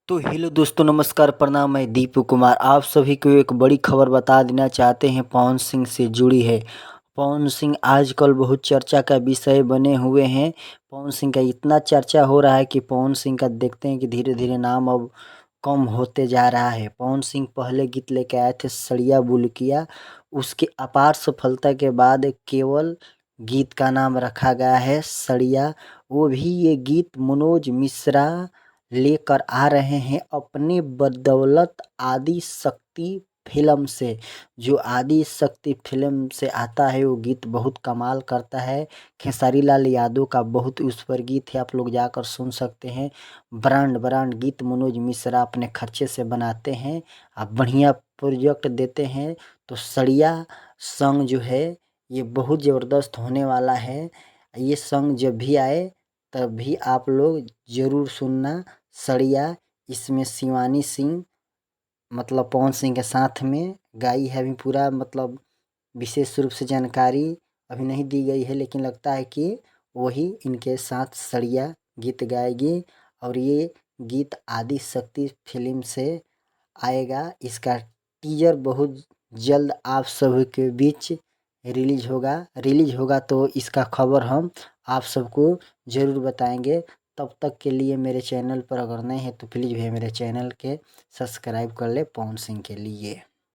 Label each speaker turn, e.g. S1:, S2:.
S1: तो हेलो दोस्तों, नमस्कार, प्रणाम। मैं दीपू कुमार आप सभी को एक बड़ी खबर बता देना चाहते हैं। पवन सिंह से जुड़ी है। पवन सिंह आजकल बहुत चर्चा का विषय बने हुए हैं। पवन सिंह का इतना चर्चा हो रहा है कि पवन सिंह का देखते हैं कि धीरे धीरे नाम अब कम होते जा रहा है। पवन सिंह पहले गीत लेके आए थे सड़िया बुल्किया। उसके अपार सफलता के बाद केवल गीत का नाम रखा गया है सड़िया। वो भी ये गीत मनोज मिश्रा लेकर आ रहे हैं अपनी बदौलत आदि शक्ति फिल्म से। जो आदि शक्ति फिल्म से आता है वो गीत बहुत कमाल करता है। खेसारी लाल यादव का बहुत उस पर गीत है, आप लोग जाकर सुन सकते हैं। ब्रांड ब्रांड गीत मनोज मिश्रा अपने खर्चे से बनाते हैं। आप बढ़िया प्रोजेक्ट देते हैं। तो सड़िया सॉन्ग जो है ये बहुत ज़बरदस्त होने वाला है। ये सॉन्ग जब भी आए तब भी आप लोग ज़रूर सुनना। सड़िया इसमें शिवानी सिंह मतलब पवन सिंह के साथ में गाई है। अभी पूरा मतलब विशेष रूप से जानकारी अभी नहीं दी गई है, लेकिन लगता है कि वही इनके साथ सड़िया गीत गाएगी। और ये गीत आदि शक्ति फिल्म से आएगा। इसका टीजर बहुत जल्द आप सभी के बीच रिलीज होगा तो इसका खबर हम आप सबको ज़रूर बताएंगे। तब तक के लिए मेरे चैनल पर अगर नए हैं तो प्लीज़ भैया मेरे चैनल के सब्सक्राइब कर ले पवन सिंह के लिए।